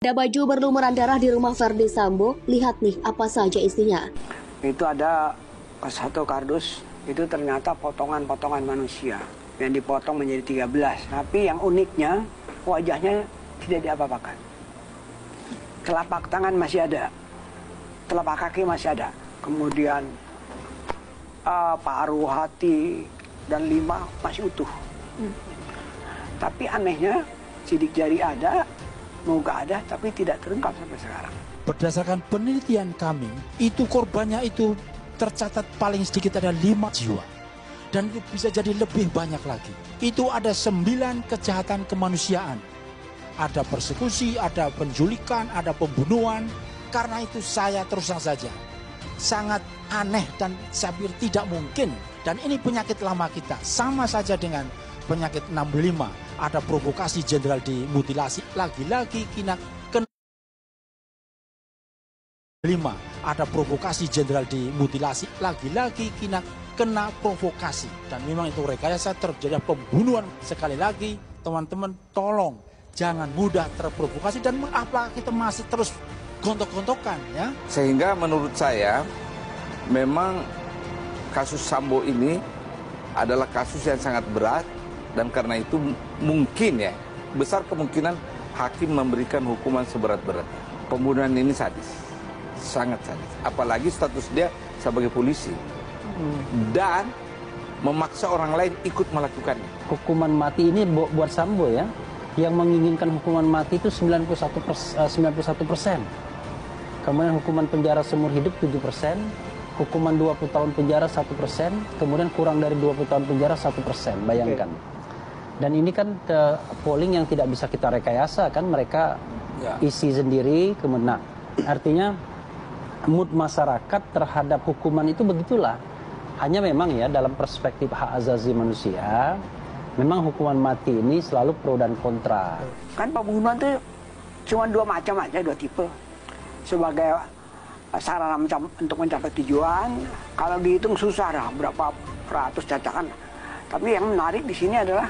Ada baju berlumuran darah di rumah Verdi Sambo. Lihat nih apa saja isinya. Itu ada satu kardus, itu ternyata potongan-potongan manusia yang dipotong menjadi 13. Tapi yang uniknya wajahnya tidak diapa-apakan. Telapak tangan masih ada, telapak kaki masih ada. Kemudian paru, hati, dan lima masih utuh. Tapi anehnya sidik jari ada, muka ada, tapi tidak terungkap sampai sekarang. Berdasarkan penelitian kami, itu korbannya itu tercatat paling sedikit ada 5 jiwa. Dan itu bisa jadi lebih banyak lagi. Itu ada 9 kejahatan kemanusiaan. Ada persekusi, ada penculikan, ada pembunuhan. Karena itu saya terus terang saja sangat aneh dan saya pikir tidak mungkin. Dan ini penyakit lama kita. Sama saja dengan penyakit 65. Ada provokasi jenderal dimutilasi. Lagi-lagi kena 5. Ada provokasi jenderal dimutilasi. Lagi-lagi kena provokasi. Dan memang itu rekayasa terjadi pembunuhan. Sekali lagi teman-teman tolong jangan mudah terprovokasi. Dan apa kita masih terus gontok-gontokan ya. Sehingga menurut saya memang kasus Sambo ini adalah kasus yang sangat berat. Dan karena itu mungkin ya besar kemungkinan hakim memberikan hukuman seberat-berat. Pembunuhan ini sadis, sangat sadis. Apalagi status dia sebagai polisi dan memaksa orang lain ikut melakukannya. Hukuman mati ini buat Sambo ya, yang menginginkan hukuman mati itu 91%. Kemudian hukuman penjara seumur hidup 7%, hukuman 20 tahun penjara 1%, kemudian kurang dari 20 tahun penjara 1%. Bayangkan. Dan ini kan polling yang tidak bisa kita rekayasa kan, mereka isi sendiri. Kemudian artinya mood masyarakat terhadap hukuman itu begitulah. Hanya memang ya dalam perspektif hak asasi manusia, memang hukuman mati ini selalu pro dan kontra. Kan pembunuhan itu cuma 2 macam aja, 2 tipe. Sebagai sarana untuk mencapai tujuan, kalau dihitung susah lah berapa ratus cacakan. Tapi yang menarik di sini adalah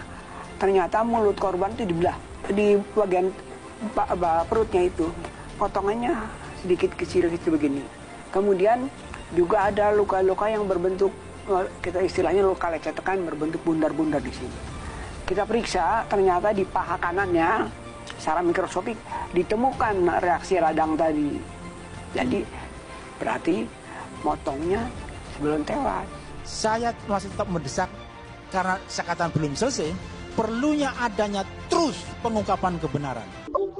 ternyata mulut korban itu dibelah di bagian perutnya itu, potongannya sedikit kecil-kecil begini. Kemudian juga ada luka-luka yang berbentuk, kita istilahnya luka lecetan, berbentuk bundar-bundar di sini. Kita periksa, ternyata di paha kanannya secara mikroskopik ditemukan reaksi radang tadi. Jadi berarti motongnya sebelum tewas. Saya masih tetap mendesak karena sekatan belum selesai, perlunya adanya terus pengungkapan kebenaran.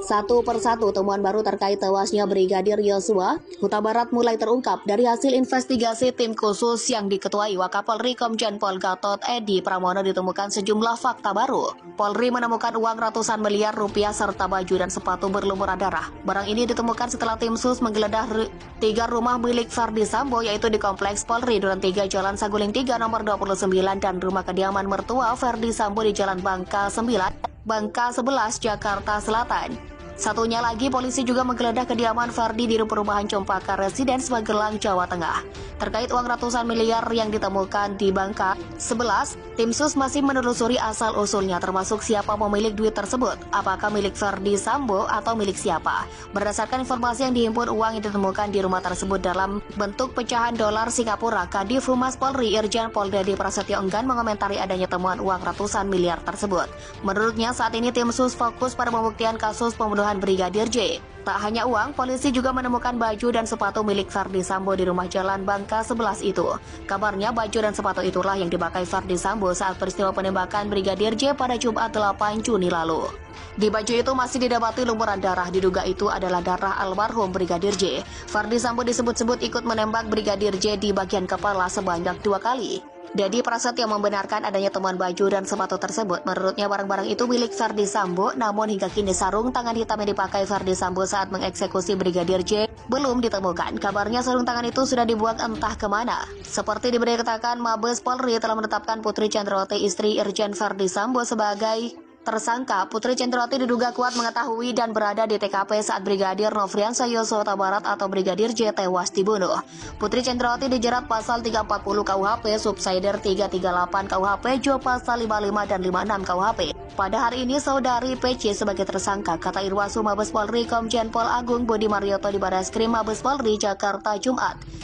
Satu persatu temuan baru terkait tewasnya Brigadir Yosua Huta Barat mulai terungkap dari hasil investigasi tim khusus yang diketuai Wakapolri Komjen Pol Gatot Edi Pramono. Ditemukan sejumlah fakta baru. Polri menemukan uang ratusan miliar rupiah serta baju dan sepatu berlumuran darah. Barang ini ditemukan setelah tim sus menggeledah 3 rumah milik Verdi Sambo, yaitu di Kompleks Polri Duren 3 Jalan Saguling 3 nomor 29 dan rumah kediaman mertua Verdi Sambo di Jalan Bangka 9 Bangka 11 Jakarta Selatan. Satunya lagi, polisi juga menggeledah kediaman Verdi di perumahan Cempaka Residence Magelang, Jawa Tengah. Terkait uang ratusan miliar yang ditemukan di Bangka 11, tim sus masih menelusuri asal-usulnya, termasuk siapa pemilik duit tersebut, apakah milik Verdi Sambo atau milik siapa. Berdasarkan informasi yang dihimpun, uang yang ditemukan di rumah tersebut dalam bentuk pecahan dolar Singapura. Kadif Humas Polri Irjen Pol Dedy Prasetyo enggan mengomentari adanya temuan uang ratusan miliar tersebut. Menurutnya, saat ini tim sus fokus pada pembuktian kasus pembunuhan Brigadir J. Tak hanya uang, polisi juga menemukan baju dan sepatu milik Verdi Sambo di rumah Jalan Bangka 11 itu. Kabarnya baju dan sepatu itulah yang dipakai Verdi Sambo saat peristiwa penembakan Brigadir J pada Jumat 8 Juni lalu. Di baju itu masih didapati lumuran darah, diduga itu adalah darah almarhum Brigadir J. Verdi Sambo disebut-sebut ikut menembak Brigadir J di bagian kepala sebanyak 2 kali. Dedy Prasetyo membenarkan adanya temuan baju dan sepatu tersebut. Menurutnya barang-barang itu milik Verdi Sambo, namun hingga kini sarung tangan hitam yang dipakai Verdi Sambo saat mengeksekusi Brigadir J belum ditemukan. Kabarnya sarung tangan itu sudah dibuang entah kemana. Seperti diberitakan, Mabes Polri telah menetapkan Putri Chandrawati, istri Irjen Verdi Sambo, sebagai Tersangka Putri Cendrawati diduga kuat mengetahui dan berada di TKP saat Brigadir Nofriansah Yosua Huta Barat atau Brigadir J tewas dibunuh. Putri Cendrawati dijerat pasal 340 KUHP, subsider 338 KUHP, Jo pasal 55 dan 56 KUHP. Pada hari ini saudari PC sebagai tersangka, kata Irwasu Mabes Polri Komjen Pol Agung Budi Marioto di Barreskrim Mabes Polri Jakarta Jumat.